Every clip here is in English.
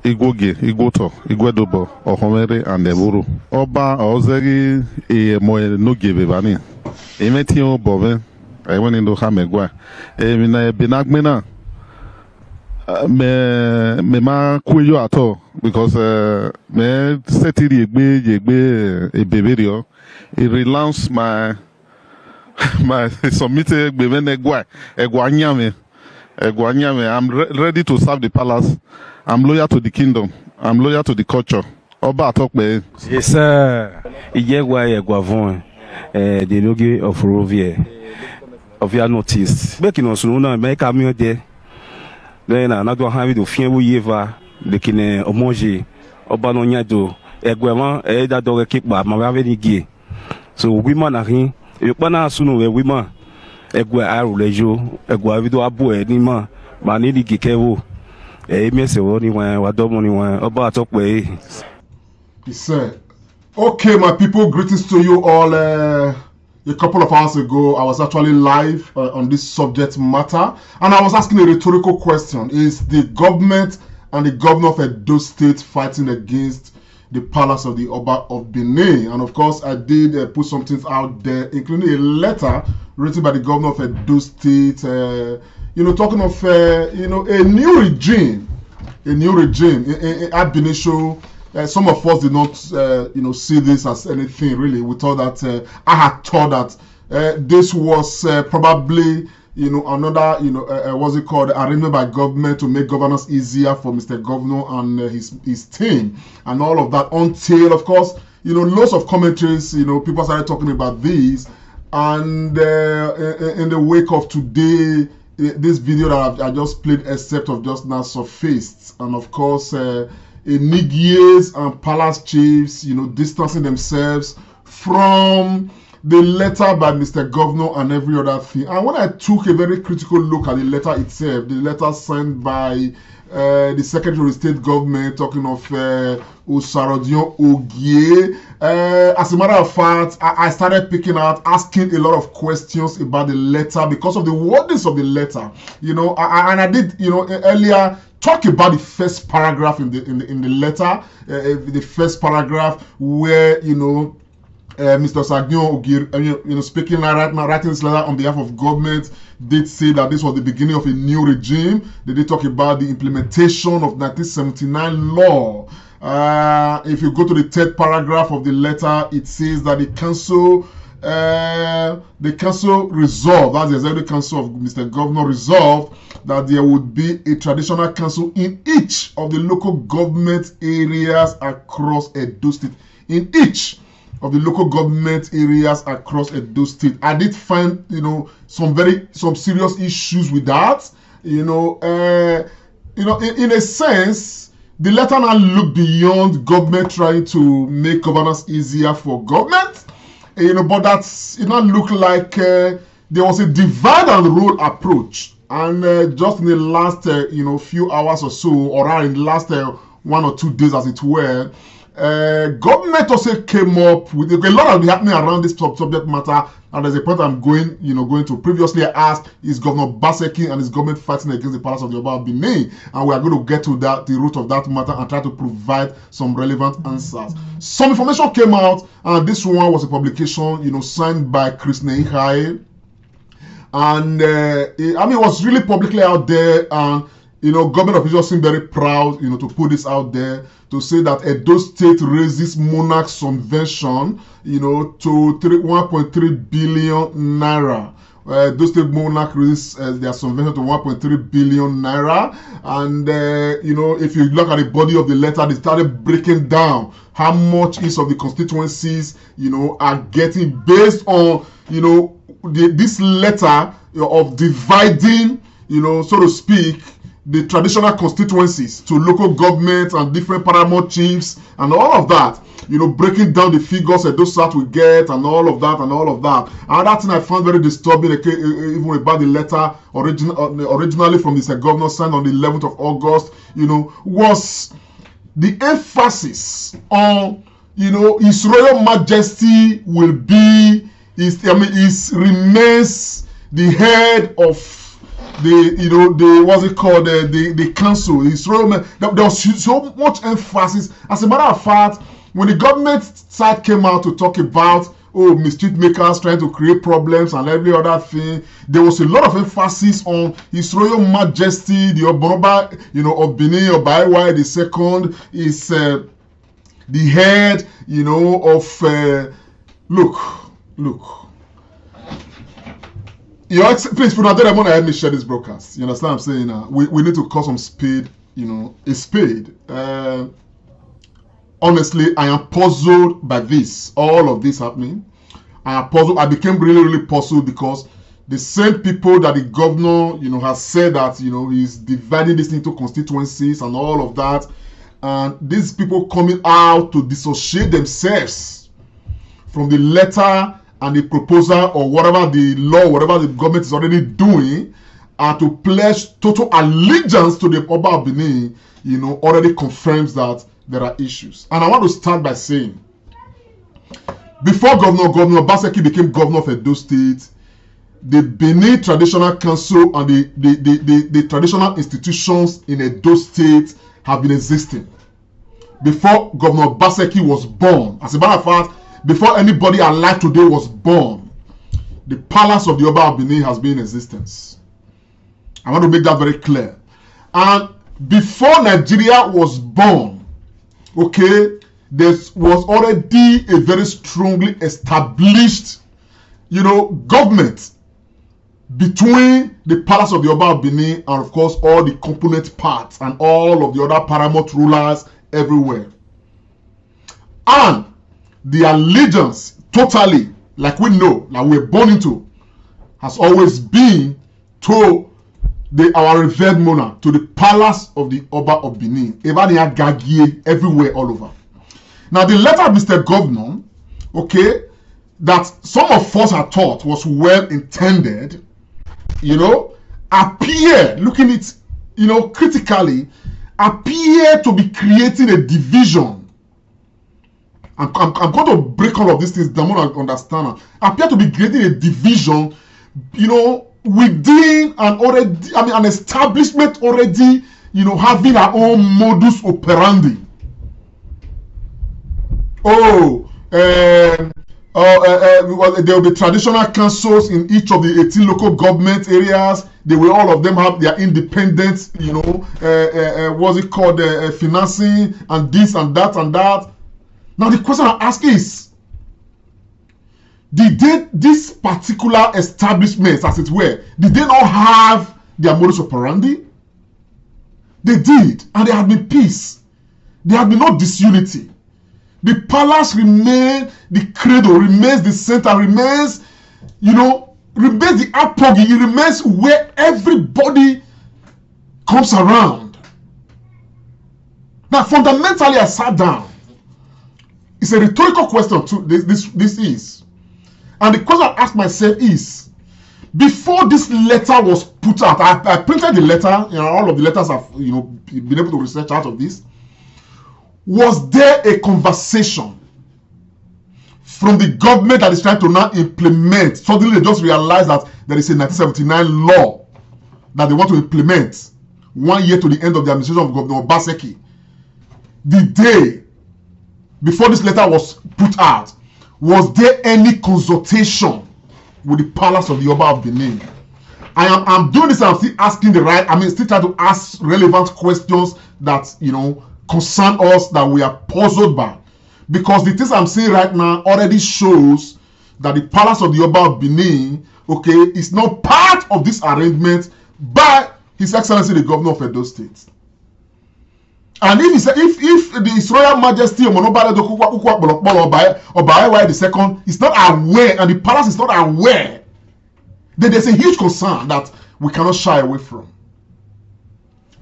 Igwoge, Igwoto, Igwedobo, Ohomere, and Eburu. Oba Ozeri Moe Nogebe Bani. Emetio Bove, I went into Hamegua. Emina Benagmena. Me ma kuyo ato because me setiri egbe ebeberio. It relaunched my submitted egwa nyame. I'm ready to serve the palace. I'm loyal to the kingdom. I'm loyal to the culture. Oba talk me. Yes, sir. Yegwa the logo of Rovia of your notice. Back in Osuna, make a meal there. Then another have to fear we ever the kine omoji Oba no nyado. Egwema that dog keep by my very gay. So women are here. You pana sunu we women. Egwa arulejo. Egwa video abu enima. Manili gikewo. He said, okay, my people, greetings to you all. A couple of hours ago, I was actually live on this subject matter, and I was asking a rhetorical question. Is the government and the governor of Edo State fighting against the palace of the Oba of Benin? And of course, I did put some things out there, including a letter written by the governor of Edo State, talking of, a new regime. At Benin show, some of us did not, see this as anything really. We thought that, I had thought that this was probably, another, what's it called, arrangement by government to make governance easier for Mr. Governor and his team and all of that. Until, of course, lots of commentaries, people started talking about these. And in the wake of today, this video that I just played, except of just now, surfaced, and of course, Enigies and palace chiefs, distancing themselves from the letter by Mr. Governor and every other thing. And when I took a very critical look at the letter itself, the letter signed by the Secretary of State Government, talking of Osarodion Ogie. As a matter of fact, I started picking out, asking a lot of questions about the letter because of the wordings of the letter. And I did, earlier talk about the first paragraph in the letter, the first paragraph where Mr. Sagnon Ogir, speaking right now, writing this letter on behalf of government, did say that this was the beginning of a new regime. They did talk about the implementation of 1979 law. If you go to the third paragraph of the letter, it says that the council resolved, that's the executive council of Mr. Governor, resolved that there would be a traditional council in each of the local government areas across Edo State. In each of the local government areas across Edo State. I did find, some serious issues with that. In a sense, the letter now looked beyond government trying to make governance easier for government. But it now looked like there was a divide and rule approach. And just in the last, few hours or so, or in the last 1 or 2 days, as it were, government also came up with a lot of happening around this subject matter, and there's a point I'm going to. Previously, I asked, is Governor Obaseki and his government fighting against the palace of the Oba of Benin? And we are going to get to the root of that matter and try to provide some relevant answers. Some information came out, and this one was a publication, signed by Chris Neihai, and it was really publicly out there, and government officials seem very proud, to put this out there, to say that Edo State raises monarch subvention, to 1.3 billion naira. Edo State monarch raises their subvention to 1.3 billion naira. And, if you look at the body of the letter, they started breaking down how much each of the constituencies, are getting based on, this letter of dividing, so to speak, the traditional constituencies to local government and different paramount chiefs and all of that, breaking down the figures that those South will get and all of that and all of that. And that thing I found very disturbing, even about the letter originally from Mr. Governor signed on the 11th of August, was the emphasis on, His Royal Majesty will be, remains the head of what's it called, the council, there was so much emphasis. As a matter of fact, when the government side came out to talk about mischief makers trying to create problems and every other thing, there was a lot of emphasis on His Royal Majesty, the Obonoba, of Benin, Oba Iwai II, is the head, of look. Please, for another moment, help me share this broadcast. You understand what I'm saying? We need to call some spade, a spade. Honestly, I am puzzled by this, all of this happening. I am puzzled. I became really, really puzzled because the same people that the governor, has said that, he's dividing this into constituencies and all of that. And these people coming out to dissociate themselves from the letter and the proposal or whatever the law, whatever the government is already doing, and to pledge total allegiance to the Oba of Benin, already confirms that there are issues. And I want to start by saying, before Governor Obaseki became governor of Edo State, the Benin Traditional Council and the traditional institutions in Edo State have been existing before Governor Obaseki was born. As a matter of fact, before anybody alive today was born, the palace of the Oba of Benin has been in existence. I want to make that very clear. And before Nigeria was born, there was already a very strongly established, government between the palace of the Oba of Benin and, of course, all the component parts and all of the other paramount rulers everywhere. And the allegiance, totally, like we know, like we're born into, has always been to our revered monarch, to the palace of the Oba of Benin, everywhere, all over. Now, the letter of Mr. Governor, that some of us had thought was well intended, appear, looking at it, critically, appear to be creating a division. I'm going to break all of these things down more and understand. Appear to be creating a division, within an establishment already, having our own modus operandi. There will be traditional councils in each of the 18 local government areas. They will all of them have their independent, financing and this and that and that. Now the question I ask is, did these particular establishments, as it were, did they not have their modus operandi? They did, and there had been peace. There had been no disunity. The palace remained the cradle, remains the center, remains, remains the apogee. It remains where everybody comes around. Now, fundamentally, I sat down. It's a rhetorical question too. This is. And the question I asked myself is, before this letter was put out, I printed the letter, all of the letters I've been able to research out of this. Was there a conversation from the government that is trying to now implement? Suddenly they just realized that there is a 1979 law that they want to implement 1 year to the end of the administration of Governor Obaseki. The day before this letter was put out, was there any consultation with the palace of the Oba of Benin? I'm doing this and I'm still asking still trying to ask relevant questions that, concern us, that we are puzzled by. Because the things I'm saying right now already shows that the palace of the Oba of Benin, is not part of this arrangement by His Excellency the Governor of Edo State. And if the His Royal Majesty Oba Iwai II is not aware, and the palace is not aware, then there's a huge concern that we cannot shy away from.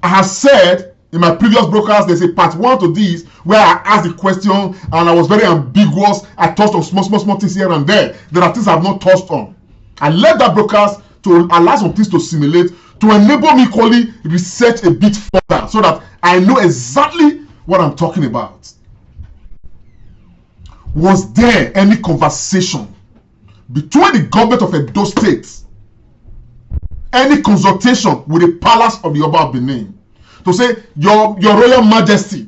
I have said in my previous broadcast, there's a part 1 to this where I asked the question and I was very ambiguous. I touched on small things here and there. There are things I have not touched on. I left that broadcast to allow some things to simulate, to enable me equally research a bit further so that I know exactly what I'm talking about. Was there any conversation between the government of Edo State any consultation with the palace of the Oba of Benin to say, your Royal Majesty,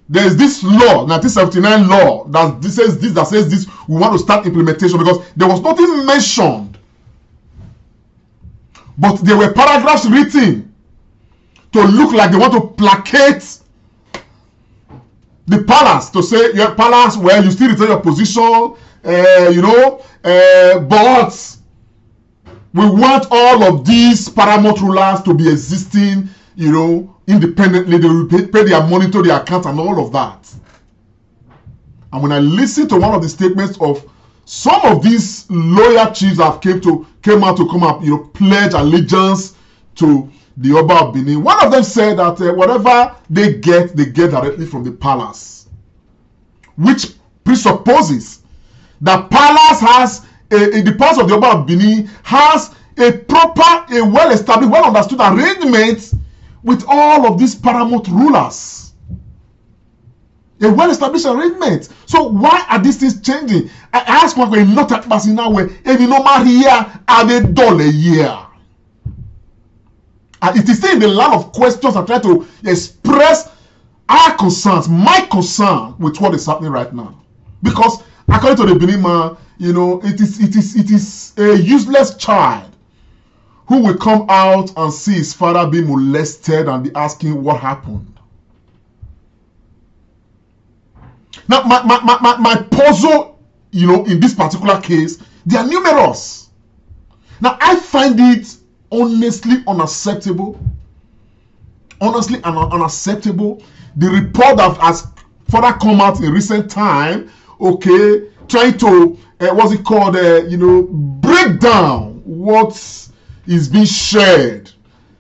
there is this law, 1979 law, that says this, we want to start implementation, because there was nothing mentioned. But there were paragraphs written to look like they want to placate the palace, to say, your palace, well, you still retain your position, but we want all of these paramount rulers to be existing, independently. They will pay their money to their account and all of that. And when I listen to one of the statements of some of these loyal chiefs that came out to pledge allegiance to the Oba of Benin, one of them said that whatever they get directly from the palace, which presupposes that palace has the palace of the Oba of Benin has a proper, a well-established, well-understood arrangement with all of these paramount rulers. A well-established arrangement. So why are these things changing? I ask one question, not at Basina where if you know Maria are they done a year. And it is still in the line of questions I try to express our concerns, my concern with what is happening right now. Because according to the Benin man, it is a useless child who will come out and see his father being molested and be asking what happened. Now, my puzzle, in this particular case, they are numerous. Now, I find it honestly unacceptable. Honestly unacceptable. The report that has further come out in recent time, trying to, break down what is being shared.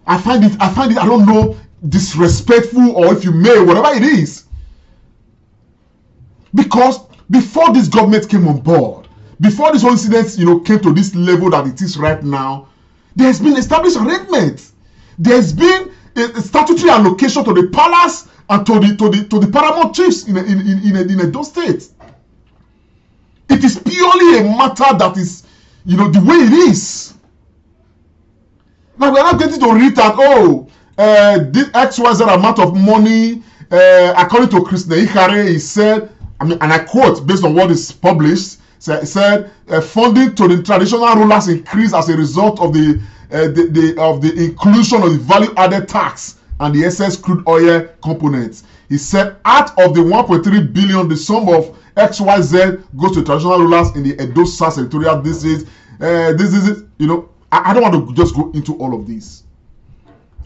I find it, I don't know, disrespectful, or if you may, whatever it is. Because before this government came on board, before this whole incident, came to this level that it is right now, there's been established arrangement. There's been a statutory allocation to the palace and to the paramount chiefs in those states. It is purely a matter that is, the way it is. Now, we are not getting to read that, this XYZ amount of money, according to Chris Neikare, he said, and I quote, based on what is published, he said, funding to the traditional rulers increased as a result of the inclusion of the value-added tax and the excess crude oil components. He said, out of the 1.3 billion, the sum of XYZ goes to traditional rulers in the Edo South Senatorial district. This is it, I don't want to just go into all of this.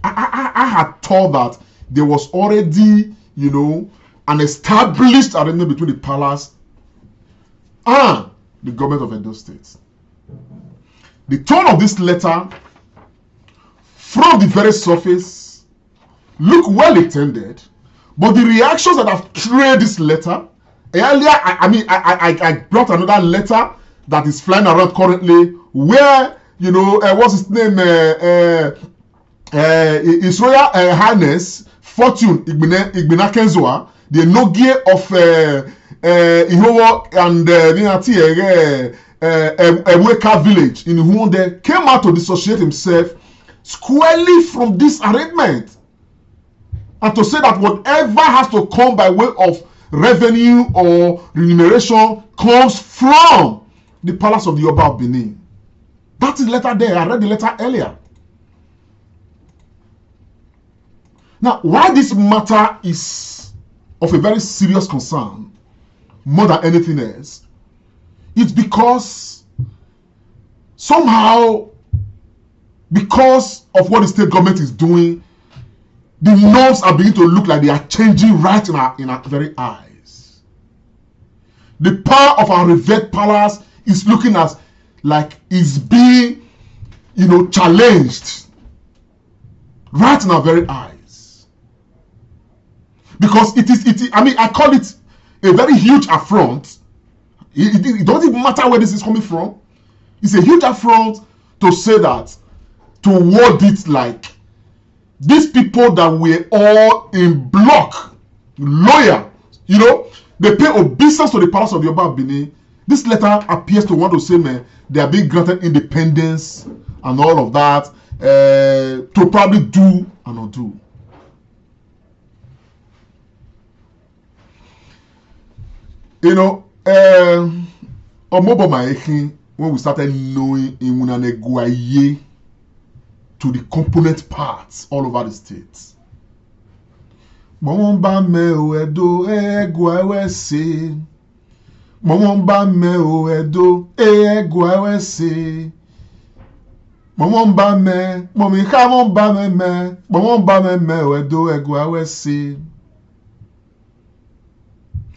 I had thought that there was already, an established arrangement between the palace and the government of Edo State. The tone of this letter, from the very surface, look well intended, but the reactions that have trailed this letter, earlier, I brought another letter that is flying around currently, where, what's his name, His Royal Highness Fortune Igbina Kenzua, the Nogie of Ihowo and Eweka village in Hunde, came out to dissociate himself squarely from this arrangement and to say that whatever has to come by way of revenue or remuneration comes from the palace of the Oba of Benin. That is the letter there. I read the letter earlier. Now, why this matter is of a very serious concern, more than anything else, it's because somehow, because of what the state government is doing, the norms are beginning to look like they are changing right in our very eyes. The power of our revered palace is looking as like it's being, challenged right in our very eyes. Because I call it a very huge affront. It doesn't even matter where this is coming from. It's a huge affront to say that, to word it like, these people that were all in block, loyal, they pay obeisance to the palace of the Oba of Benin. This letter appears to want to say, man, they are being granted independence and all of that. to probably do and not do. You know, when we started knowing Imunanegwaye to the component parts all over the states. Momba me edo egwa se. Momba me edo egwa se. Momba me, momi ka momba me, momba me edo egwa se.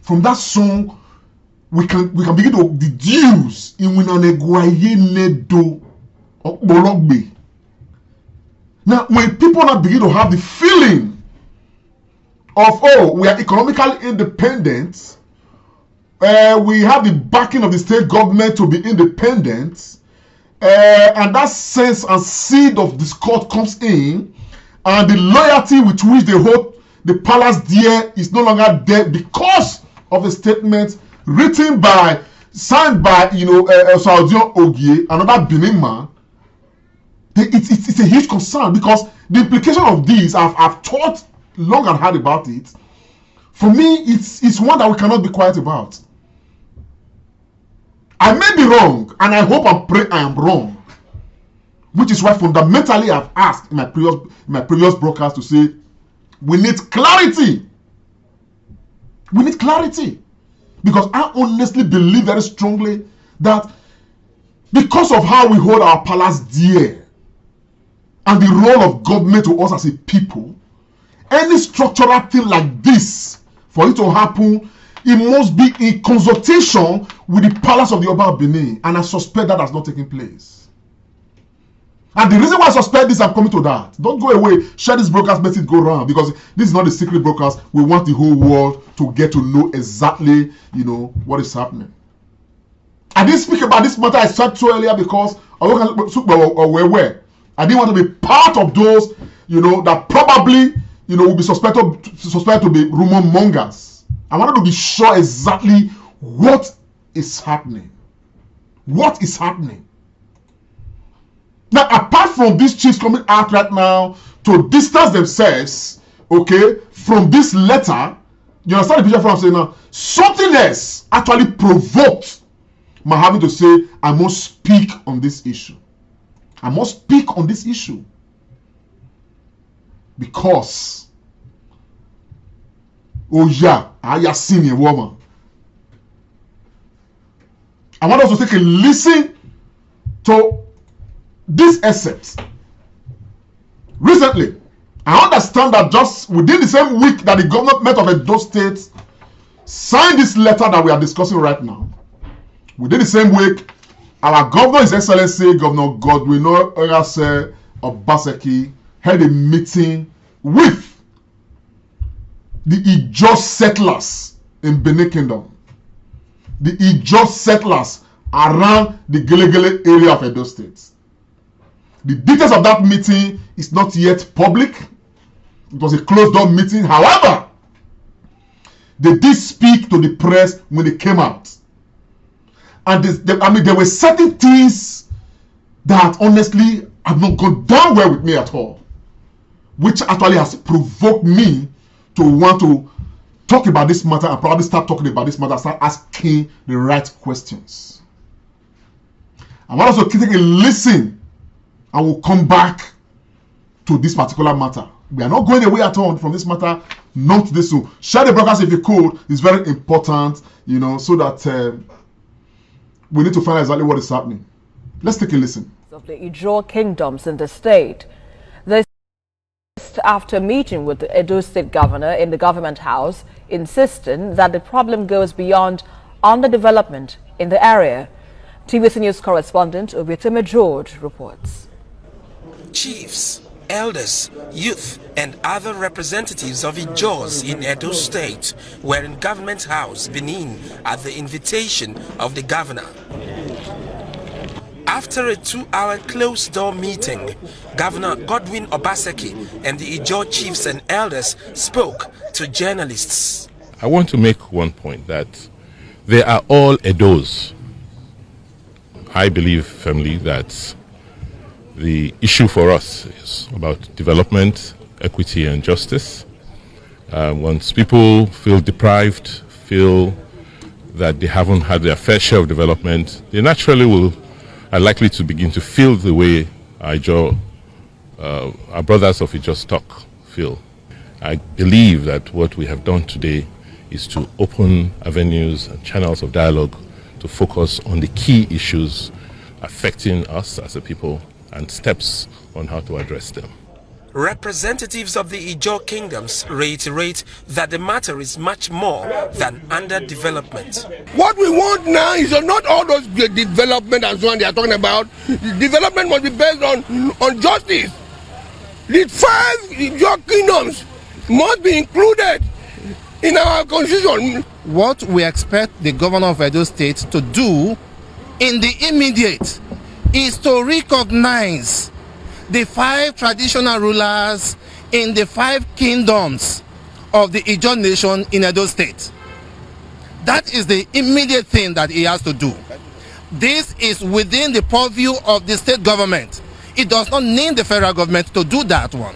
From that song, we can begin to deduce Imunanegwaye nedo okbologbe. Now, when people now begin to have the feeling of, oh, we are economically independent, we have the backing of the state government to be independent, and that sense and seed of discord comes in, and the loyalty with which they hold the palace dear is no longer there because of a statement written by, signed by, Saudion Ogie, another Benin man. It's a huge concern, because the implication of this, I've thought long and hard about it. For me, it's one that we cannot be quiet about. I may be wrong, and I hope and pray I am wrong, which is why fundamentally I've asked in my previous broadcast to say we need clarity. We need clarity, because I honestly believe very strongly that because of how we hold our palace dear and the role of government to us as a people, any structural thing like this, for it to happen, it must be in consultation with the palace of the Oba of Benin. And I suspect that has not taken place. And the reason why I suspect this, I'm coming to that. Don't go away. Share this broadcast, let it go around, because this is not a secret broadcast. We want the whole world to get to know exactly, what is happening. I didn't speak about this matter I said so earlier because I didn't want to be part of those, that probably, will be suspected to be rumor mongers. I wanted to be sure exactly what is happening. What is happening? Now, apart from these chiefs coming out right now to distance themselves, okay, from this letter, you understand the picture from I'm saying now? Something else actually provoked my having to say, I must speak on this issue. I must speak on this issue. Because, oh yeah, I have seen a woman. I want us to take a listen to this excerpt. Recently, I understand that just within the same week that the government of Edo State signed this letter that we are discussing right now, within the same week, our governor, His Excellency Governor Godwin Obaseki, held a meeting with the Ijaw settlers in Benin Kingdom. The Ijaw settlers around the Gelegele area of Edo State. The details of that meeting is not yet public. It was a closed-door meeting. However, they did speak to the press when they came out. And there were certain things that honestly have not gone down well with me at all, which actually has provoked me to want to talk about this matter and probably start talking about this matter, start asking the right questions. I want us to take a listen and we'll come back to this particular matter. We are not going away at all from this matter, not this soon. Share the broadcast if you could. It's very important, so that we need to find out exactly what is happening. Let's take a listen. Of the Ijaw kingdoms in the state. This after meeting with the Edo State governor in the government house, insisting that the problem goes beyond underdevelopment in the area. TVC News correspondent Obiteme George reports. Chiefs, elders, youth and other representatives of Ijaws in Edo State were in Government House, Benin, at the invitation of the governor. After a 2-hour closed-door meeting, Governor Godwin Obaseki and the Ijaw chiefs and elders spoke to journalists. I want to make one point, that they are all Edos. I believe firmly that The issue for us is about development, equity, and justice. Once people feel deprived, feel that they haven't had their fair share of development, they naturally are likely to begin to feel the way our brothers of Ijaw stock feel. I believe that what we have done today is to open avenues and channels of dialogue to focus on the key issues affecting us as a people and steps on how to address them. Representatives of the Ijaw kingdoms reiterate that the matter is much more than underdevelopment. What we want now is not all those development and so on they are talking about. Development must be based on justice. The 5 Ijaw kingdoms must be included in our constitution. What we expect the governor of Edo State to do in the immediate is to recognize the 5 traditional rulers in the 5 kingdoms of the Ijaw nation in Edo State. That is the immediate thing that he has to do. This is within the purview of the state government. It does not need the federal government to do that one.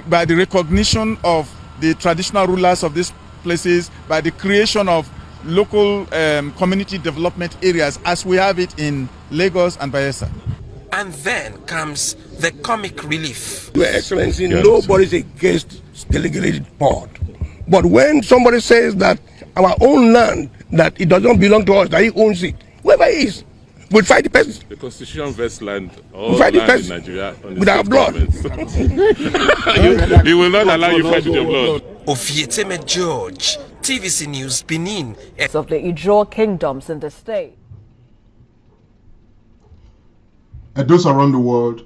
By the recognition of the traditional rulers of these places, by the creation of local community development areas as we have it in Lagos and Bayelsa. And then comes the comic relief. Your Excellency, nobody's against delegated board. But when somebody says that our own land, that it does not belong to us, that he owns it, whoever he is, we'll fight the person. The constitution vests land, all we'll fight land the person in Nigeria with our blood. He will not allow you fight with your blood. Ofieteme George, TVC News, Benin. Of the Ijaw kingdoms in the state. And those around the world,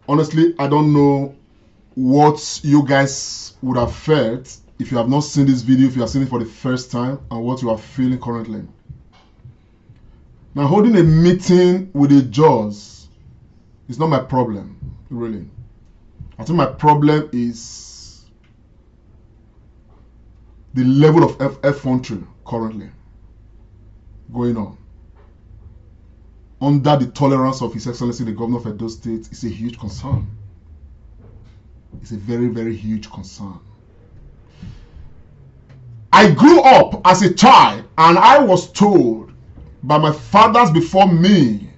honestly, I don't know what you guys would have felt if you have not seen this video, if you have seen it for the first time, and what you are feeling currently. Now, holding a meeting with the Ijaws is not my problem, really. I think my problem is the level of effrontery currently going on. Under the tolerance of His Excellency the Governor of Edo State is a huge concern. It's a very, very huge concern. I grew up as a child and I was told by my fathers before me,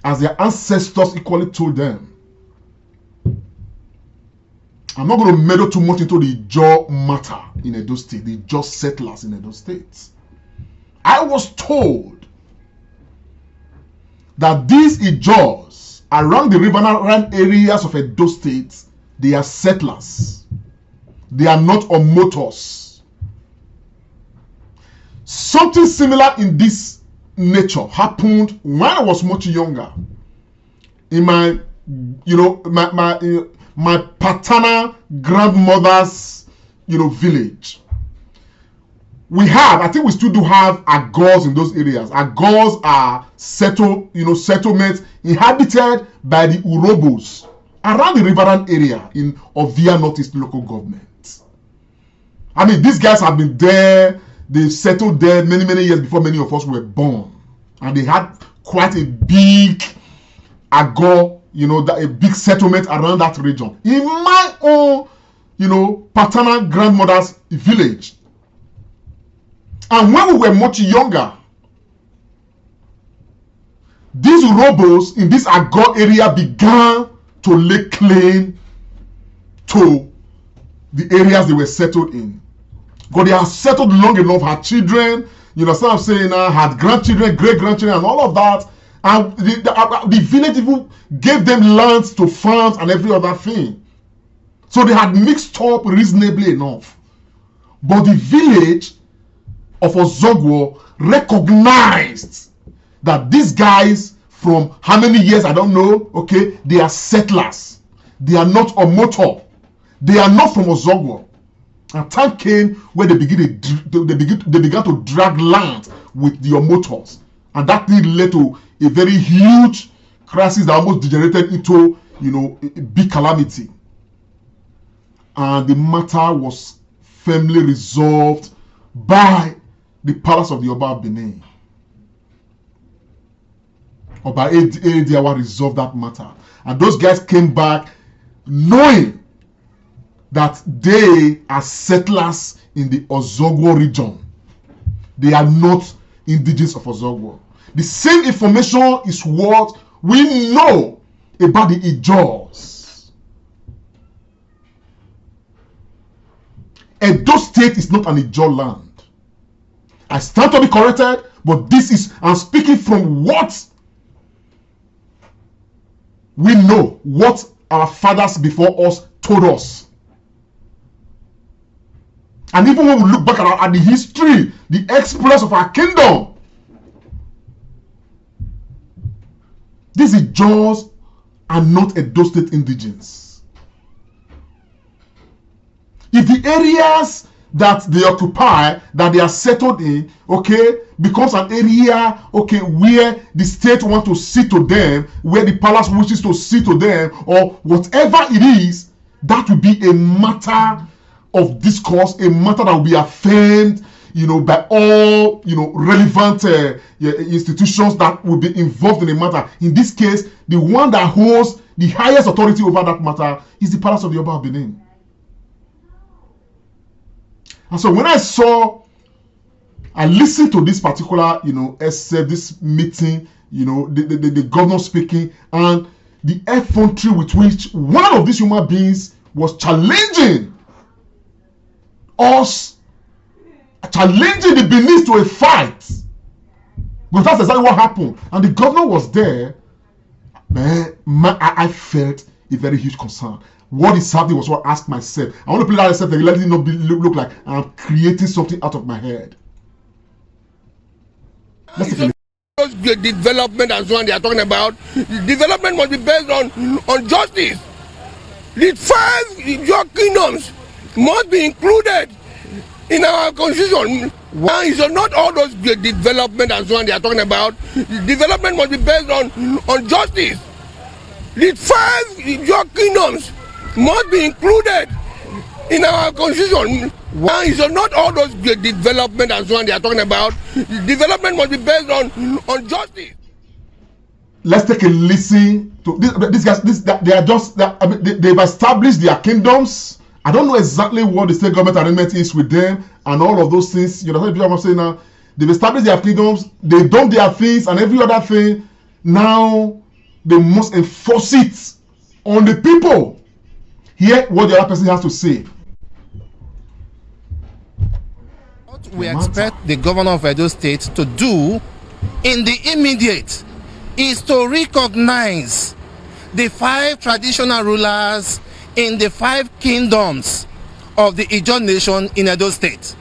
as their ancestors equally told them, I'm not going to meddle too much into the Ijaw matter in Edo State, the Ijaw settlers in Edo State. I was told that these Ijaws around the riverine areas of Edo State, they are settlers. They are not on motors. Something similar in this nature happened when I was much younger. In my, my paternal grandmother's, village. We have, I think we still do have Agors in those areas. Agors are settlements inhabited by the Urobos around the riverine area in Ovia Northeast local government. I mean, these guys have been there, they settled there many, many years before many of us were born. And they had quite a big Agor, a big settlement around that region. In my own, paternal grandmother's village. And when we were much younger, these Urobos in this Agor area began to lay claim to the areas they were settled in. Because they are settled long enough, had children, what I'm saying, had grandchildren, great-grandchildren, and all of that. And the village even gave them lands to farms and every other thing. So they had mixed up reasonably enough. But the village of Ozogwo recognized that these guys from how many years, I don't know, okay, they are settlers. They are not on motor. They are not from Ozogwo. And time came where they began to drag land with the motors. And that thing led to a very huge crisis that almost degenerated into, a big calamity. And the matter was firmly resolved by the palace of the Oba of Benin. Oba Ediawa resolved that matter. And those guys came back knowing that they are settlers in the Ozogwo region. They are not indigenous of Ozogwo. The same information is what we know about the Ijaws. Edo State is not an Ijaw land. I stand to be corrected, but this is, I'm speaking from what we know, what our fathers before us told us. And even when we look back at the history, the exploits of our kingdom, these Ijaws are not Edo State indigenes. If the areas that they occupy, that they are settled in, okay, becomes an area, okay, where the state wants to see to them, where the palace wishes to see to them, or whatever it is, that will be a matter of discourse, a matter that will be affirmed, you know, by all, you know, relevant institutions that will be involved in the matter. In this case, the one that holds the highest authority over that matter is the Palace of the Oba of Benin. And so when I listened to this particular, you know, essay, this meeting, you know, the governor speaking, and the effrontery with which one of these human beings was challenging us, challenging the Benin to a fight. Because that's exactly what happened. And the governor was there. Man, I felt a very huge concern. What is happening was what I asked myself. I want to play that myself and let it not look like I'm creating something out of my head. The development and so on they are talking about, development must be based on justice. The 5 your kingdoms must be included in our constitution. It's not all those development and so on they are talking about. Development must be based on justice. The 5 your kingdoms must be included in our constitution. It's not all those development and so on they are talking about. Development must be based on justice. Let's take a listen to these guys. They are just, they've established their kingdoms. I don't know exactly what the state government arrangement is with them and all of those things. You know what I'm saying now? They've established their kingdoms, they've done their things and every other thing. Now they must enforce it on the people. Hear what the other person has to say. What we expect the governor of Edo State to do in the immediate is to recognize the 5 traditional rulers in the 5 kingdoms of the Ijaw nation in Edo State.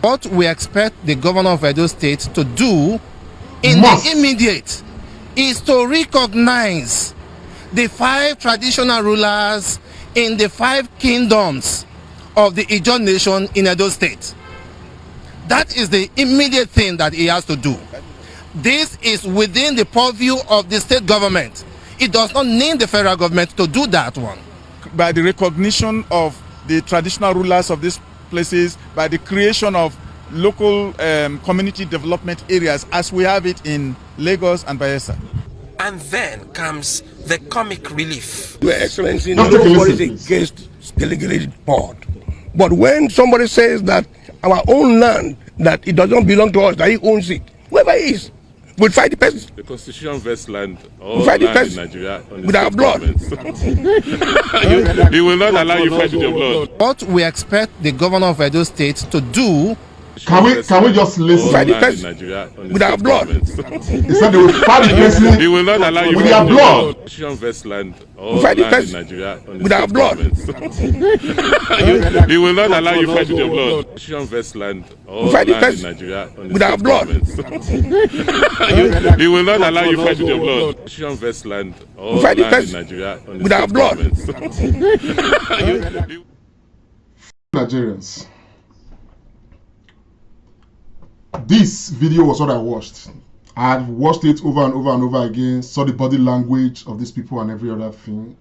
What we expect the governor of Edo State to do in the immediate is to recognize the 5 traditional rulers in the 5 kingdoms of the Ijaw nation in Edo State. That is the immediate thing that he has to do. This is within the purview of the state government. It does not need the federal government to do that one. By the recognition of the traditional rulers of these places, by the creation of local community development areas as we have it in Lagos and Bayelsa. And then comes the comic relief. Your Excellency, nobody is against delegated board. But when somebody says that our own land, that it does not belong to us, that he owns it, whoever he is, we'll fight the person. The constitution vests land, we'll fight the person in Nigeria with our blood. He will not allow you to fight with your blood. What we expect the governor of Edo State to do. Can we just listen? Fight the person with our blood. He said they will fight the person He will not allow you with their blood. Constitution vests land, we'll fight the person in Nigeria with our blood. He will not allow you to fight with your blood. Constitution vests land, we'll fight the person in Nigeria with our blood. He will not allow you to fight with your blood. Constitution vests land, we'll fight the person in Nigeria with our blood. Nigerians. This video was what I watched. I had watched it over and over and over again, saw the body language of these people and every other thing.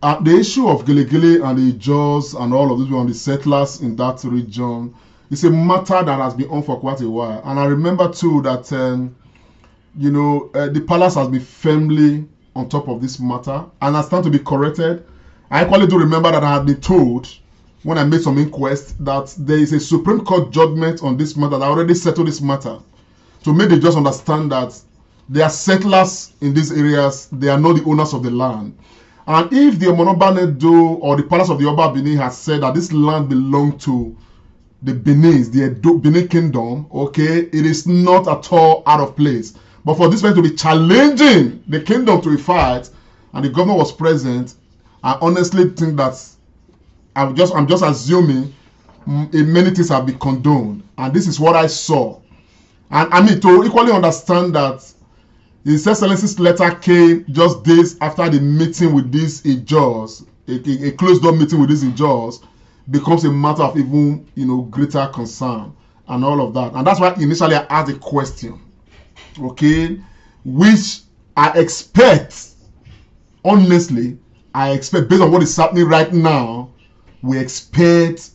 The issue of Gele and the Ijaws and all of these people, the settlers in that region, is a matter that has been on for quite a while. And I remember too that the palace has been firmly on top of this matter, and I stand to be corrected. I equally do remember that I had been told when I made some inquest that there is a Supreme Court judgment on this matter that already settled this matter, to make the just understand that they are settlers in these areas, they are not the owners of the land. And if the Omonobanedo or the Palace of the Oba Benin has said that this land belongs to the Benin Kingdom, okay, it is not at all out of place. But for this man to be challenging the kingdom to a fight, and the governor was present, I honestly think that I'm just assuming many things have been condoned, and this is what I saw. And I mean, to equally understand that His Excellency's letter came just days after the meeting with these Ijos, a closed-door meeting with these Ijos, becomes a matter of even greater concern and all of that. And that's why initially I asked a question, okay, which I expect, honestly, based on what is happening right now, we expect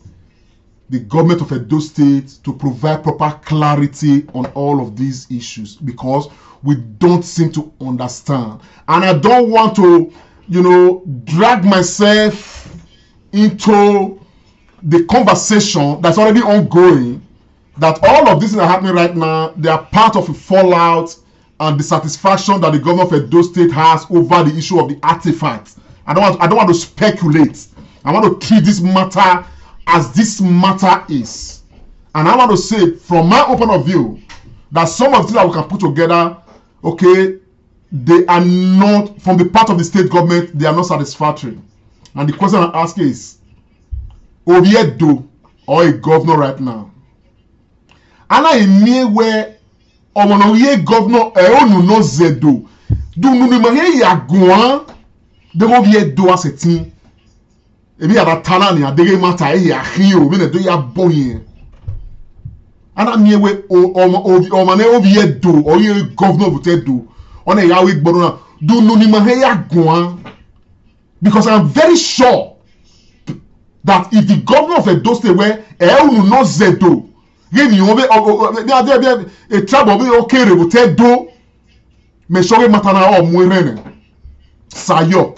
the government of Edo State to provide proper clarity on all of these issues, because we don't seem to understand. And I don't want to, drag myself into the conversation that's already ongoing, that all of these things are happening right now, they are part of a fallout and dissatisfaction that the government of Edo State has over the issue of the artifacts. I don't want to speculate. I want to treat this matter as this matter is. And I want to say, from my own point of view, that some of the things that we can put together, okay, they are not, from the part of the state government, they are not satisfactory. And the question I ask is, Oviedo or a governor right now, and I near where Omonoye governor Eonu no Zedo, do no mahe ya guan, de Oviedo as a team. Ebi ada talani adege mata ya hiyo, we do ya boyin. And I near where Omane Oviedo or ye governor Oviedo on a yawe borona, do no mahe ya guan, because I'm very sure that if the governor of Edo State where Eonu no Zedo, give you a trouble be okay with do me show matana or mwirene sayo.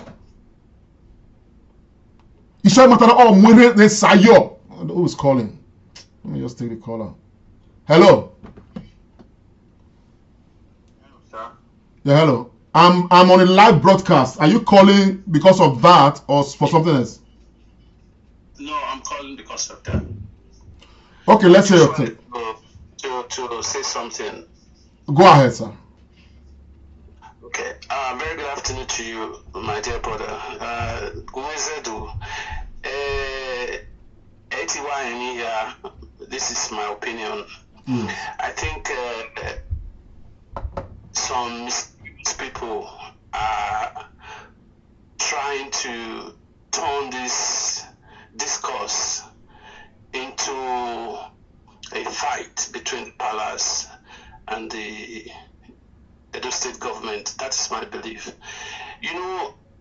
Isho matana or mwirene sayo. Who's calling? Let me just take the caller. Hello. Hello, sir. Yeah, hello. I'm on a live broadcast. Are you calling because of that or for something else? No, I'm calling because of that. Okay, let's hear your take. To say something. Go ahead, sir. Okay. Very good afternoon to you, my dear brother. This is my opinion. I think some people are trying to turn this discourse into a fight between the palace and the Edo State government. That's my belief.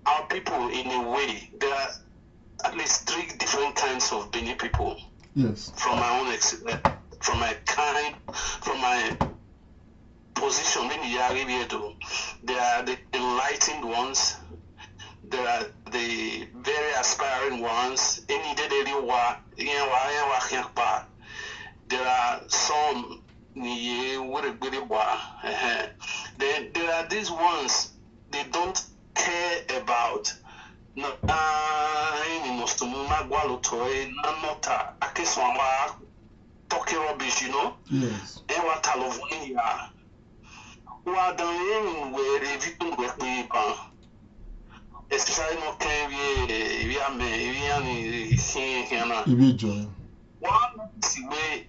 Our people, in a way, there are at least 3 different kinds of Benin people. Yes. From my own from my position in the Arabia, there are the enlightened ones. There are the very aspiring ones. There are some. Then there are these ones, they don't care about talking rubbish, Yes. Especially no one way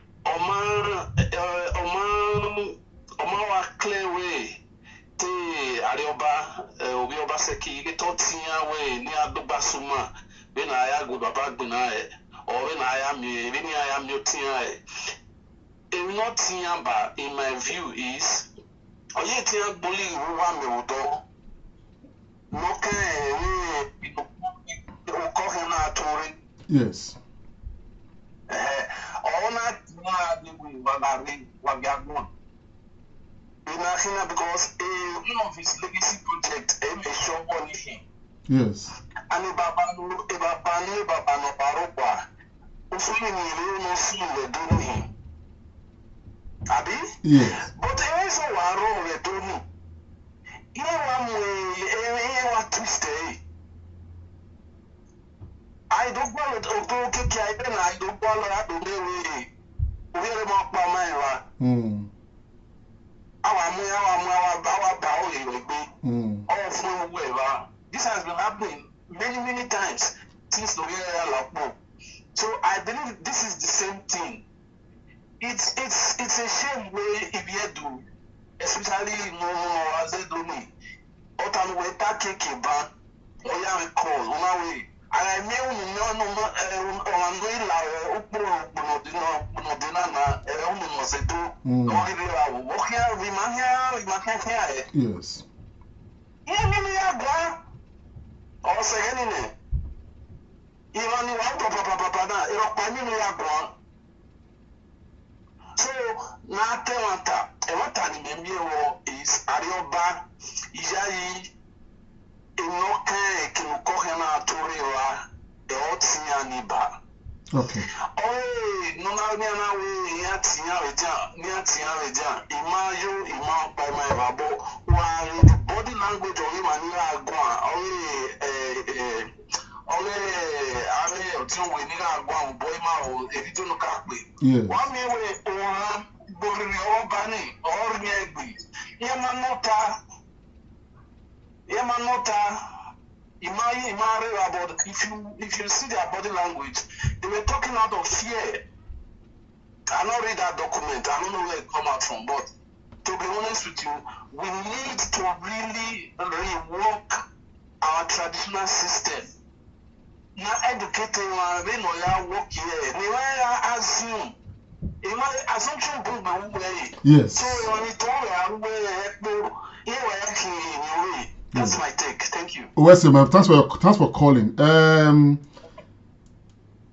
Oma clear way te Arioba Obaseki get totia way near Dubasuma when I go back benae or when I am your tia. Not Tiamba, in my view, is Oyetia bully Ruwa Merudo. Yes. In Akina, because one of his legacy projects, a shop on him. Yes. And if Baba no Baroba, also in the no see the doing him. Abi? Yes. But there is a war we doing. Here one way, what twist. I don't want to okay, I don't want to do it. We're about my man. This has been happening many times since the year lockdown. So I believe this is the same thing. It's a shame way if you do, especially no as they do me. Otan we take ban or ya call one way. I know yes. So now is Arioba Ijai Okay. Oh, no, by my rabo, while the body language of him and yes. One way or Bani or Yamanota. If you see their body language, they were talking out of fear. I don't read that document. I don't know where it come out from, but to be honest with you, we need to really rework our traditional system. Now educating we know ya work here. We assume. Assumption yes. So when it all that's my take. Thank you. Well, ma'am, thanks for calling.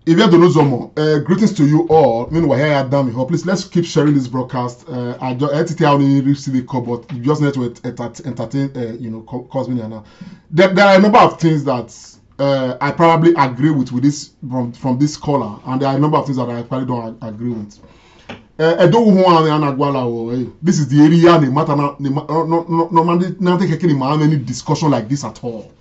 If you don't know Zomo, greetings to you all. Meanwhile, here I am. Please let's keep sharing this broadcast. I just only receive the call, but you just need to entertain. Cause me now. There are a number of things that I probably agree with this from this caller, and there are a number of things that I probably don't agree with. This is the area they matter not taking any discussion like this at all.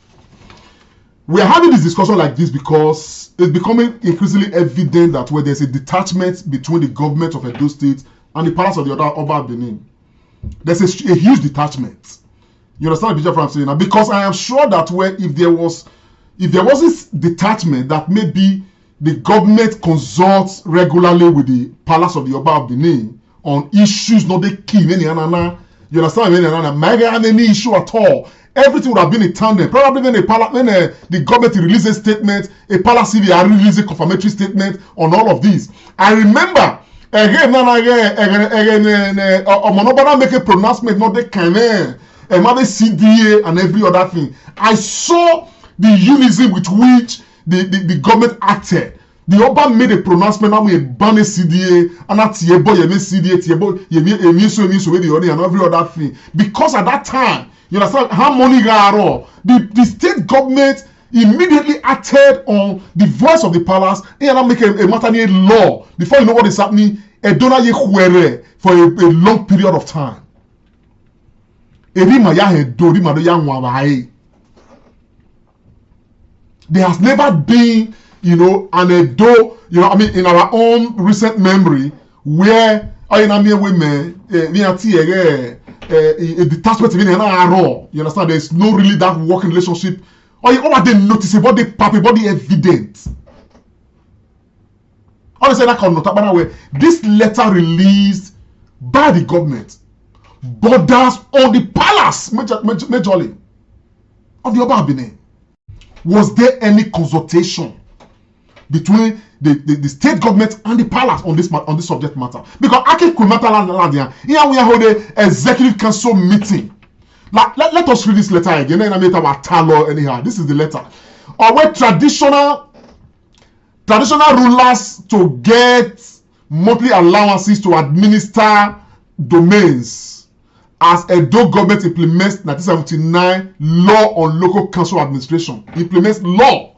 We are having this discussion like this because it's becoming increasingly evident that where there's a detachment between the government of Edo State and the palace of the other Oba Benin, there's a huge detachment. You understand the picture from I'm saying now? Because I am sure that if there was this detachment, that maybe the government consults regularly with the palace of the Oba of Benin on issues not the key. You understand? Any issue at all. Everything would have been in tandem. Probably when the government releases a statement, a palace releases a confirmatory statement on all of these. I remember again, make a pronouncement, not the canon, another CDA and every other thing. I saw the unison with which the government acted. The Oba made a pronouncement now we ban a CDA and that Tiebo CDA and every other thing. Because at that time, you understand how money the state government immediately acted on the voice of the palace and make a matter law. Before you know what is happening, a donor for a long period of time. There has never been, an Edo, in our own recent memory, where women, a detachment in an arrow. You understand? There's no really that working relationship. Or they noticeable, they body evident. Honestly, that cannot way. This letter released by the government borders on the palace, majorly of the Oba Benin. Was there any consultation between the state government and the palace on this subject matter? Because here we hold an executive council meeting. Let us read this letter again. Anyhow, this is the letter. Or where traditional rulers to get monthly allowances to administer domains as Edo government implements 1979 law on local council administration. Implements law.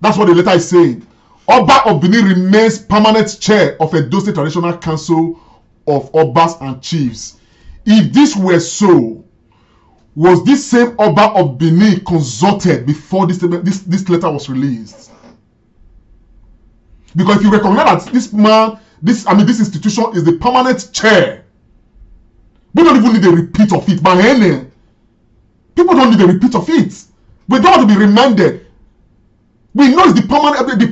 That's what the letter is saying. Oba of Benin remains permanent chair of Edo State Traditional Council of Obas and Chiefs. If this were so, was this same Oba of Benin consulted before this letter was released? Because if you recognize that this man, this institution is the permanent chair, we don't even need a repeat of it. But people don't need a repeat of it. We don't want to be reminded. We know it's the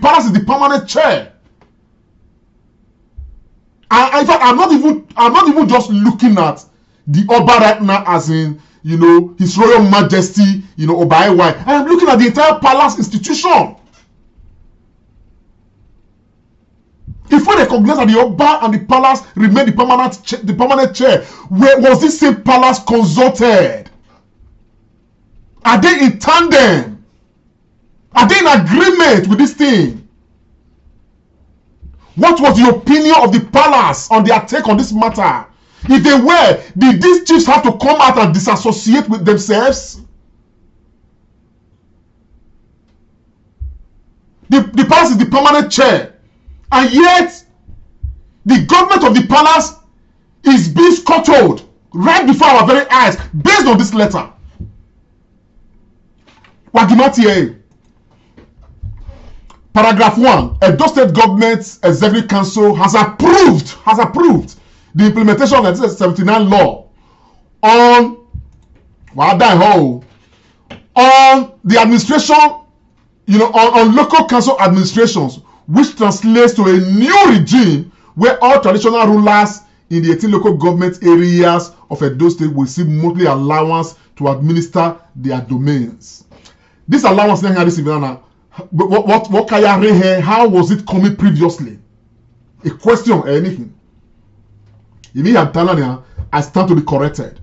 palace is the permanent chair. In fact, I'm not even just looking at the Oba right now as in, His Royal Majesty, Obaewa. I am looking at the entire palace institution. If we recognize that the Oba and the palace remain the permanent chair, where was this same palace consulted? Are they in tandem? Are they in agreement with this thing? What was the opinion of the palace on their take on this matter? If they were, did these chiefs have to come out and disassociate with themselves? The palace is the permanent chair. And yet, the government of the palace is being scuttled right before our very eyes based on this letter. Wagimati. Paragraph 1. Edo State Government Executive Council has approved the implementation of the 1979 law on the administration, on local council administrations, which translates to a new regime where all traditional rulers in the 18 local government areas of Edo State will receive monthly allowance to administer their domains. This allowance, what can you hear? How was it coming previously? A question or anything? I stand to be corrected.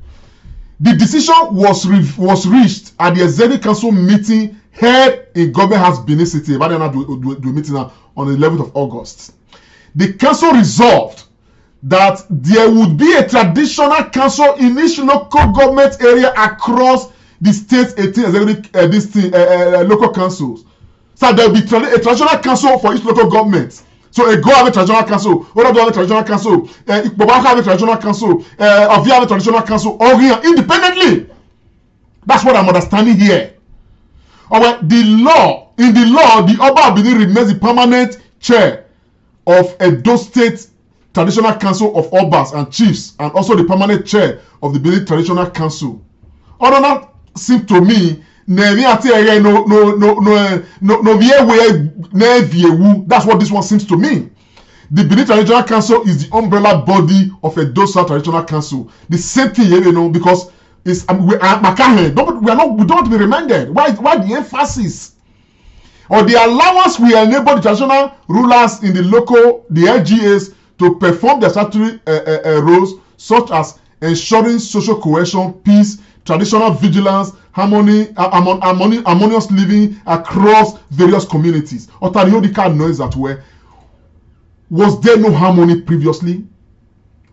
The decision was reached at the Executive Council meeting held in Government House, Benin City. Do meeting on the 11th of August. The council resolved that there would be a traditional council in each local government area across the state's 18 executive local councils. So there will be a traditional council for each local government. So a Go have a traditional council, Odo have a traditional council, Ikpoba have a traditional council, Ovia have a traditional council, all here independently. That's what I'm understanding here. Alright, in the law, the Oba of Benin remains the permanent chair of Edo State Traditional Council of Obas and Chiefs, and also the permanent chair of the Benin Traditional Council. Although that seems to me, that's what this one seems to me. The Benin Traditional Council is the umbrella body of Edo State Traditional Council. The same thing here, because it's we don't want to be reminded. Why the emphasis? Or the allowance will enable the traditional rulers in the LGAs to perform their statutory roles, such as ensuring social cohesion, peace, traditional vigilance, harmonious living across various communities. Otariodika knows that way. Was there no harmony previously?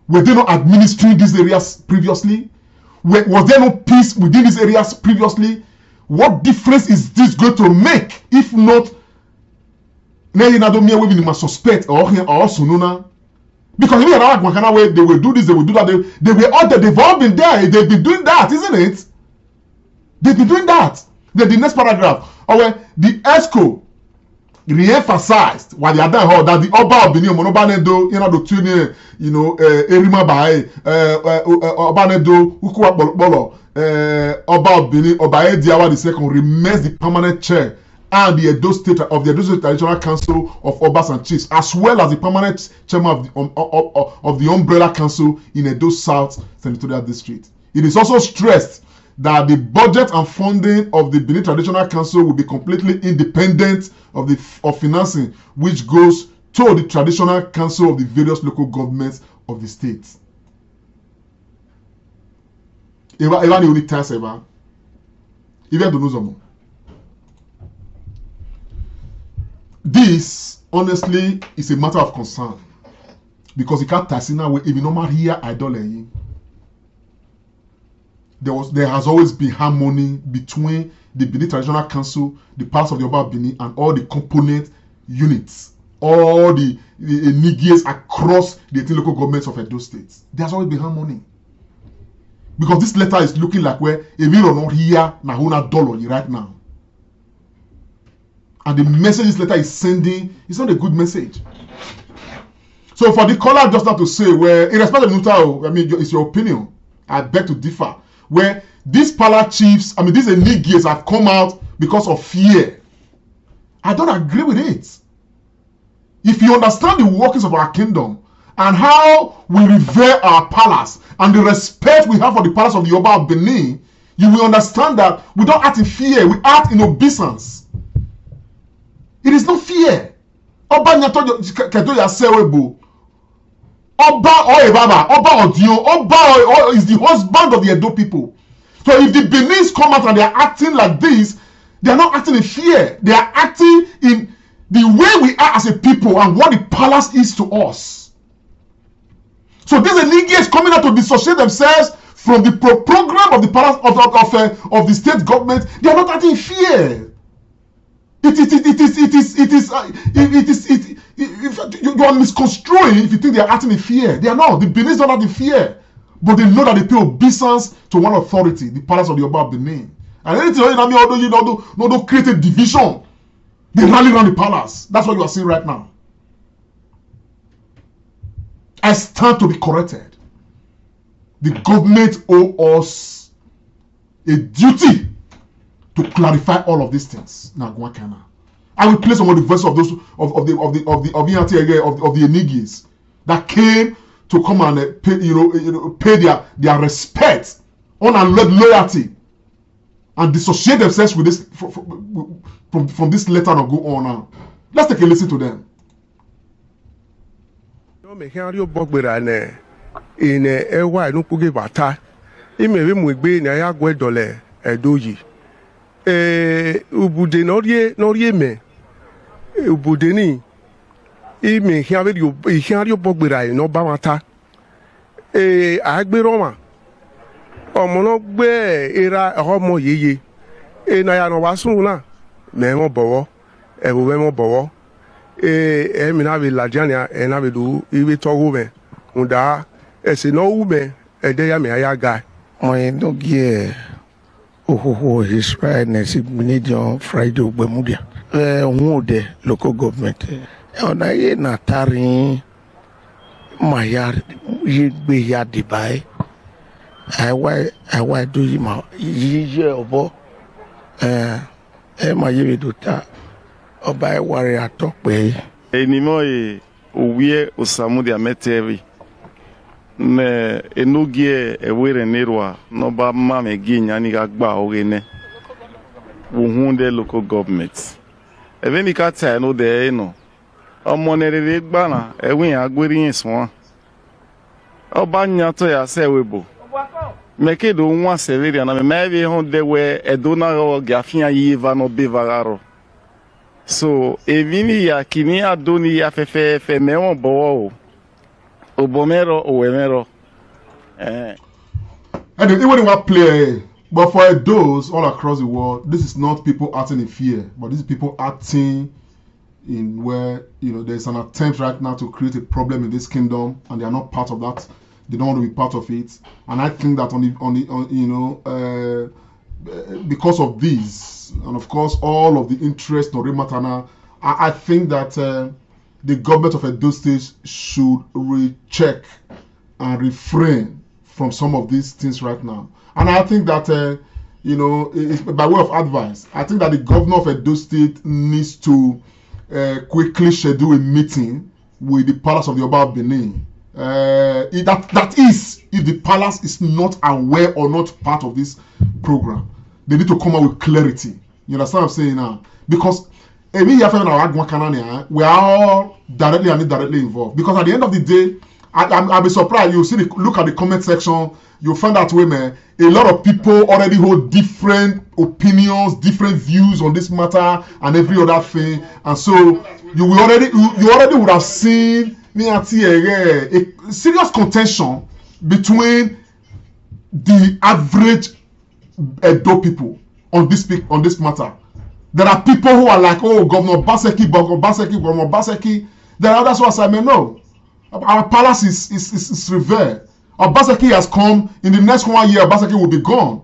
Were they not administering these areas previously? Was there no peace within these areas previously? What difference is this going to make? If not, we must suspect or sununa. Because if they will do this, they will do that. They've all been there. They've been doing that, isn't it? They've been doing that. Then the next paragraph, the ESCO re-emphasized while the other that the Oba of Benin, Monobanedo, Erima Bae, Obanedo, Ukua Bolo, Oba of Benin, Obae Diawa II remains the permanent chair and the Edo State Traditional Council of Obas and Chiefs, as well as the permanent chairman of the Umbrella Council in Edo South Senatorial District. It is also stressed that the budget and funding of the Benin Traditional Council will be completely independent of financing, which goes to the Traditional Council of the various local governments of the state. This, honestly, is a matter of concern. Because you can't tasina we even normal here idol. there has always been harmony between the Benin Traditional Council, the Palace of the Oba of Benin, and all the component units, all the Nigiers across the 18 local governments of Edo State. There's always been harmony. Because this letter is looking like where if you are not here, Nahuna dollar right now. And the message this letter is sending is not a good message. So for the caller just not to say, where irrespective of Nutao, I mean, it's your opinion. I beg to differ. Where these palace chiefs, I mean, these Nigiers have come out because of fear. I don't agree with it. If you understand the workings of our kingdom and how we revere our palace and the respect we have for the palace of the Oba of Benin, you will understand that we don't act in fear, we act in obeisance. It is not fear. Oba nyato kedo ya sewebo. Oba or Baba, Oba Odio, Oba is the husband of the Edo people. So if the Benin's come out and they are acting like this, they are not acting in fear. They are acting in the way we are as a people and what the palace is to us. So these Nigiers coming out to dissociate themselves from the program of the palace of the state government. They are not acting in fear. You are misconstruing if you think they are acting in fear. They are not. The Benin's not acting in fear. But they know that they pay obeisance to one authority, the palace of the Oba of Benin. And anything although create a division, they rally around the palace. That's what you are seeing right now. I stand to be corrected. The government owes us a duty to clarify all of these things. Now, I will play some of the verses of those of the Enigis that came to come and pay their respect, unalloyed loyalty, and dissociate themselves with this from this letter and go on now. Let's take a listen to them. Ubude n'orie me ubude ni ime hiario bogbera no ba mata agbero ma ọmọ no gbe era ọmọ yeye na ya no wasun na me mo bowo e bo me mo bowo mi na be ladiania na be do iwe togo me unda ese no wu me de ya me aya ga mo no gie oh, Israel Nesignation Friday Ogbemudia. Wode local government. Ona ye natari mayar yigbe ya dibai. I do yima yije obo. Ma yebe dota. Oba e ware atokpe. Enimo e owie osamudi ameteri. Me enogie ewere nerwa no ba mame ginya ni gagba ogene wuhunde local government eveni ka ta no de no omo nerere gba na ewin agberiyin so oba nya to ya se webo mekedo nwa severi na me ebe hon de we edona ro gafia yiva no bevararo so evini ya kini adoni ya fefe me won bowo Obomero, Owemero. And even when we play, but for those all across the world, this is not people acting in fear, but this is people acting in where there's an attempt right now to create a problem in this kingdom, and they are not part of that. They don't want to be part of it. And I think that because of this, and of course all of the interest in Matana, I think that. The government of Edo State should recheck and refrain from some of these things right now. And I think that, it's by way of advice, I think that the governor of Edo State needs to quickly schedule a meeting with the palace of the Oba of Benin. That is, if the palace is not aware or not part of this program, they need to come out with clarity. You understand what I'm saying now? Because we are all directly and indirectly involved. Because at the end of the day, I'll be surprised. You look at the comment section, you'll find out where a lot of people already hold different opinions, different views on this matter and every other thing. And so you already would have seen a serious contention between the average Edo people on this matter. There are people who are like, oh, Governor Obaseki. There are others who are saying, no, our palace is revered. Obaseki has come. In the next 1 year, Obaseki will be gone.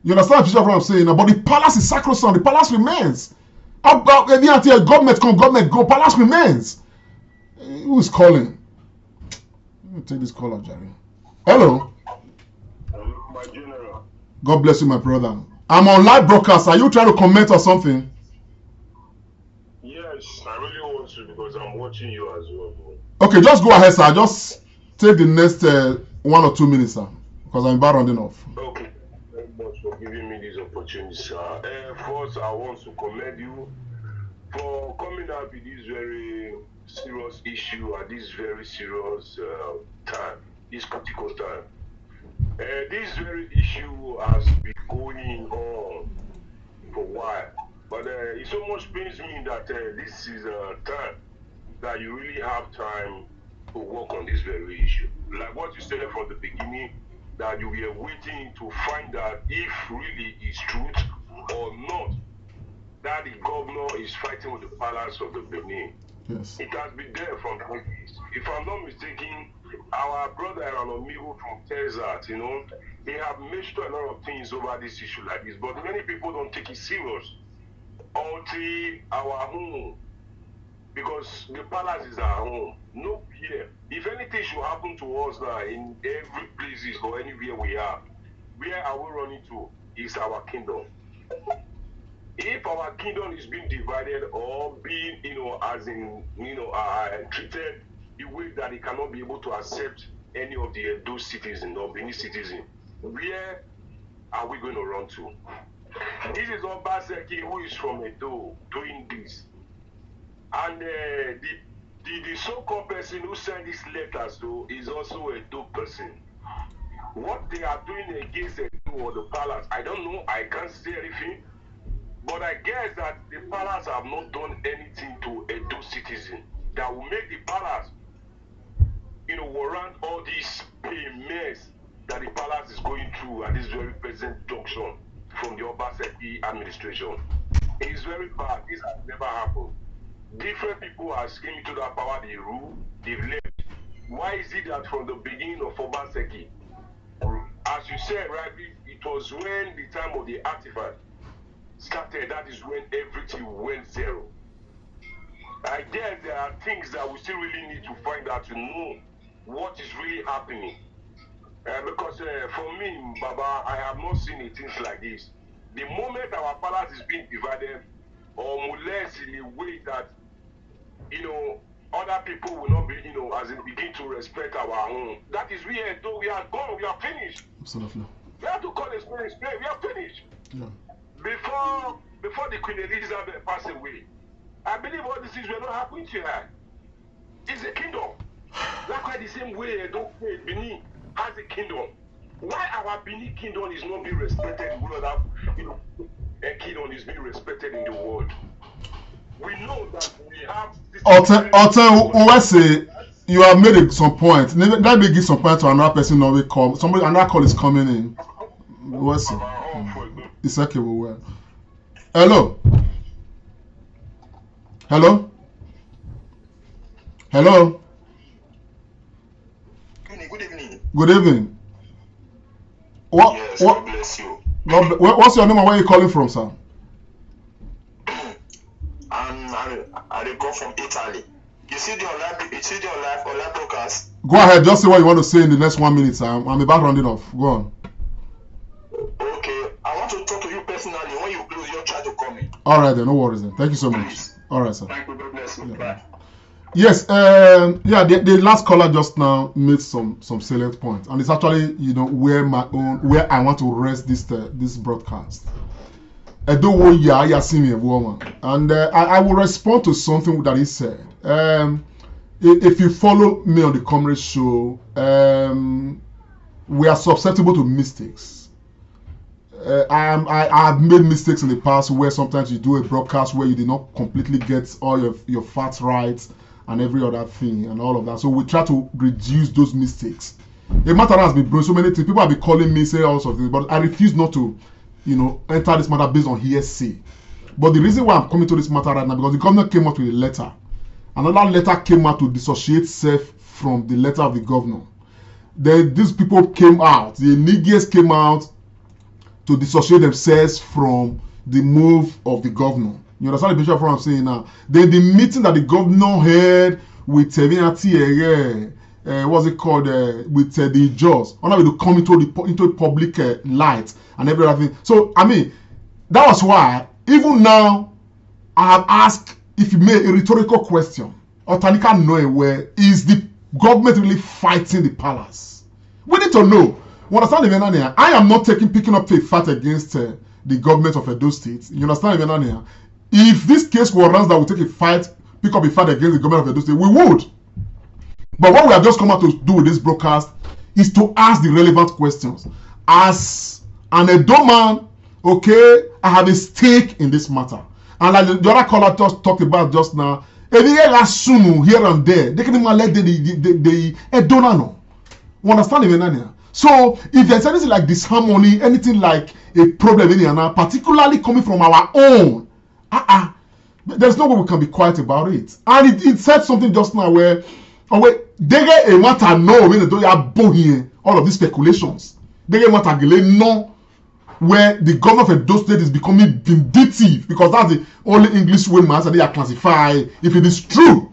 You understand what I'm saying? But the palace is sacrosanct. The palace remains. Until government come, government go, palace remains. Who is calling? Let me take this call out, Jerry. Hello. My general. God bless you, my brother. I'm on live broadcast. Are you trying to comment or something? Yes, I really want to because I'm watching you as well. Okay, just go ahead, sir. Just take the next 1 or 2 minutes, sir, because I'm about rounding off. Okay, thank you very much for giving me this opportunity, sir. First, I want to commend you for coming up with this very serious issue at this very serious time, this critical time. This very issue has been going on for a while, but it so much pains me that this is a time that you really have time to work on this very issue. Like what you said from the beginning, that you were waiting to find out if really it's truth or not that the governor is fighting with the palace of the Benin. Yes. It has been there from the beginning. If I'm not mistaken, our brother and amigo from Texas, you know, they have mentioned a lot of things over this issue like this, but many people don't take it serious until our home, because the palace is our home. No fear. If anything should happen to us now in every places or anywhere we are, where are we running to? Is our kingdom. If our kingdom is being divided or being, you know, as in, you know, treated the way that it cannot be able to accept any of the those citizens or Benin citizens, where are we going to run to? This is Obaseki, who is from Edo, doing this. And the so-called person who sent these letters to is also a Edo person. What they are doing against Edo or the palace, I don't know, I can't say anything. But I guess that the palace have not done anything to Edo citizens that will make the palace, you know, warrant all this mess that the palace is going through at this very present junction from the Obaseki administration. It is very bad. This has never happened. Different people have came into that power, they rule, they've left. Why is it that from the beginning of Obaseki, as you said rightly, it was when the time of the artifact started, that is when everything went zero. I guess there are things that we still really need to find out to know what is really happening. Because for me, Baba, I have not seen things like this. The moment our palace is being divided or molested in a way that, you know, other people will not be, you know, as in begin to respect our home, that is where though we are gone, we are finished. Absolutely. We have to call a spade, we are finished. Yeah. Before the Queen Elizabeth passed away, I believe all these things were not happening to her. It's a kingdom. That's why the same way Benin has a kingdom. Why our Benin kingdom is not being respected in the world? You know, a kingdom is being respected in the world. We know that we have. Owese, you have made some point. Let me give some point to another person. Now we call somebody. Another call is coming in. Owese. It's okay, we will. Hello. Hello. Hello. Good evening. Good evening. Yes, God bless you. What's your name and where are you calling from, sir? I call from Italy. You see the online broadcast? Go ahead, just say what you want to say in the next 1 minute, sir. I'm about rounding off. Go on. Okay, I want to talk to you personally. When you close, you'll try to call me. All right, then, no worries. Then. Thank you so much. Please. All right, sir. Thank you. God bless you. Yeah. Bye. Yes, the last caller just now made some salient points, and it's actually, you know, where I want to rest this broadcast. And I will respond to something that he said. If you follow me on the Comrade Show, we are susceptible to mistakes. I have made mistakes in the past where sometimes you do a broadcast where you did not completely get all your facts right and every other thing and all of that. So we try to reduce those mistakes The matter has been brewing so many things. People have been calling me, say all sorts of things, but I refuse not to, enter this matter based on hearsay. But the reason why I'm coming to this matter right now, because the governor came out with a letter. Another letter came out to dissociate self from the letter of the governor. Then these people came out, the Nigerians came out to dissociate themselves from the move of the governor. You understand the picture of what I'm saying now? Then the meeting that the governor had with what's it called, with the judge, on how to come into public light and everything. So, I mean, that was why, even now, I have asked, if you make a rhetorical question, or Tanika know where is the government really fighting the palace? We need to know. You understand the I am not picking up a fight against the government of Edo State. You understand the if this case warrants that we pick up a fight against the government of Edo State, we would. But what we have just come out to do with this broadcast is to ask the relevant questions. As an Edo man, okay, I have a stake in this matter. And like the other caller just talked about just now, here and there, they can even let the Edo know. You understand the So if there's anything like disharmony, anything like a problem in here, particularly coming from our own, there's no way we can be quiet about it. And it said something just now where they get a matter no when they don't have all of these speculations. They get matter no where the government of Edo State is becoming vindictive, because that's the only English word master they are classified. If it is true,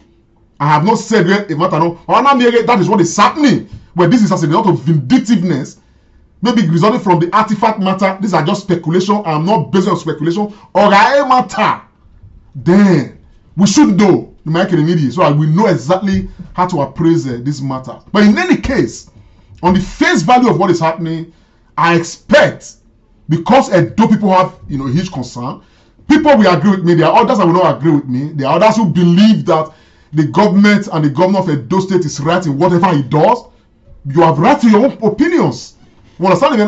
I have not said a matter no. That is what is happening. Where this is as a result of vindictiveness, maybe resulting from the artifact matter. These are just speculation. I am not based on speculation or a matter. Then we should know the market immediately, so we know exactly how to appraise this matter. But in any case, on the face value of what is happening, I expect, because Edo people have huge concern. People will agree with me. There are others that will not agree with me. There are others who believe that the government and the governor of Edo State is right in whatever he does. You have right to your own opinions. You understand me?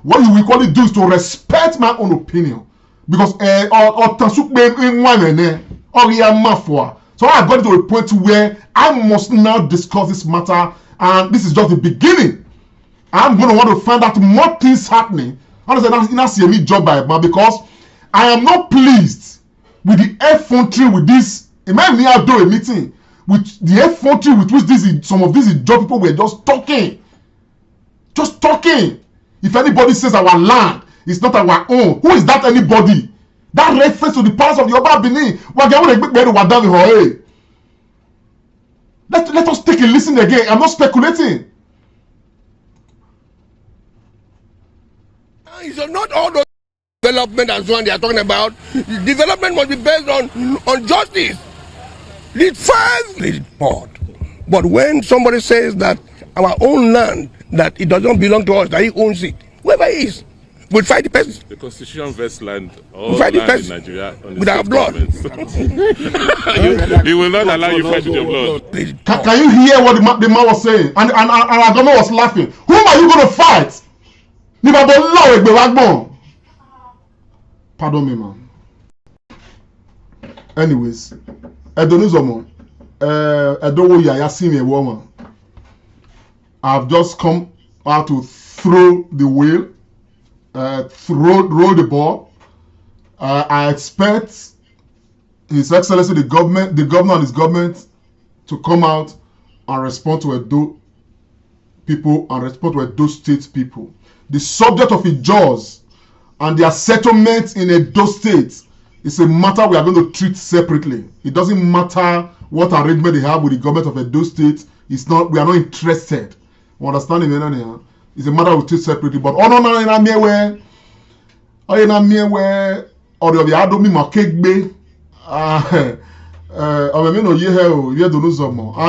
What you equally do is to respect my own opinion. Because so I got to a point where I must now discuss this matter, and this is just the beginning. I'm going to want to find out more things happening. That's a job because I am not pleased with the effrontery with this. Imagine me out doing a meeting with the effrontery with which some of these job people were just talking. Just talking. If anybody says our land is not our own, who is that anybody? That reference to the palace of the Oba Benin. Let us take a listen again. I'm not speculating. So not all those development and so on they are talking about. Development must be based on justice. Lead 5, lead 4. But when somebody says that our own land, that it does not belong to us, that he owns it, whoever he is, we'll fight the person. The constitution vests land, all we'll fight land the person in Nigeria on with our blood. He will not allow you fight with your blood. Can you hear what the man was saying? And our governor was laughing. Whom are you going to fight? Pardon me, man. Anyways, I've just come out to throw the wheel, roll the ball. I expect His Excellency the governor and his government to come out and respond to Edo people and respond to Edo State people. The subject of Ijaws and their settlements in Edo State is a matter we are going to treat separately. It doesn't matter what arrangement they have with the government of Edo State. We are not interested. You understand me? It's a matter we treat separately. But or and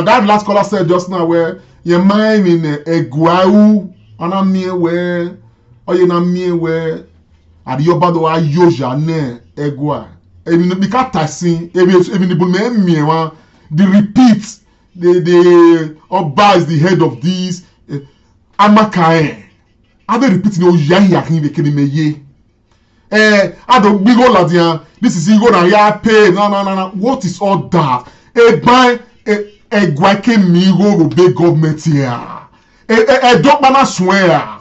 that last caller said just now where your mind in Eguau and where or you na where at the Obado Ayoja ne Egua. Even the Bikatasin, even the repeat, the Oba is the head of these Amakae. I don't repeat no Yahi Vekenimeye. I don't big old ladian. This is ego na ya pay. No. What is all that? A guy migo obey government here. Edokbana swear.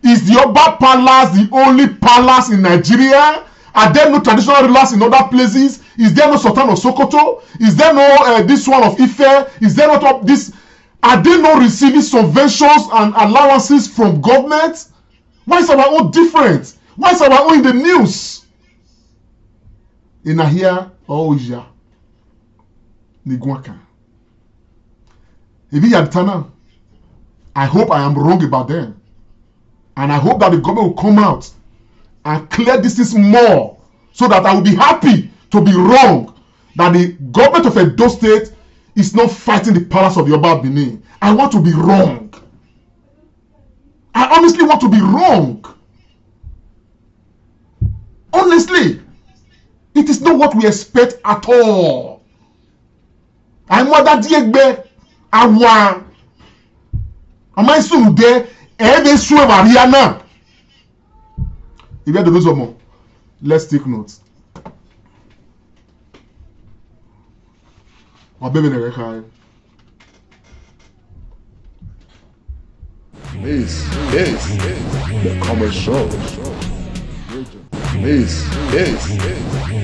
Is the Oba Palace the only palace in Nigeria? Are there no traditional rulers in other places? Is there no Sultan of Sokoto? Is there no this one of Ife? Is there not this? Are they not receiving subventions and allowances from government? Why is our own different? Why is our own in the news? In Ahia or Oja, Niguaka. Ebi Yadtana. I hope I am wrong about them. And I hope that the government will come out and clear this more so that I will be happy to be wrong that the government of Edo State is not fighting the palace of the Oba Benin. I want to be wrong. I honestly want to be wrong. Honestly, it is not what we expect at all. I'm Wada Diegbe, Awa. Am I soon there? Ebe Sue Mariana. If you have the more, let's take notes. This is the commercial. This is the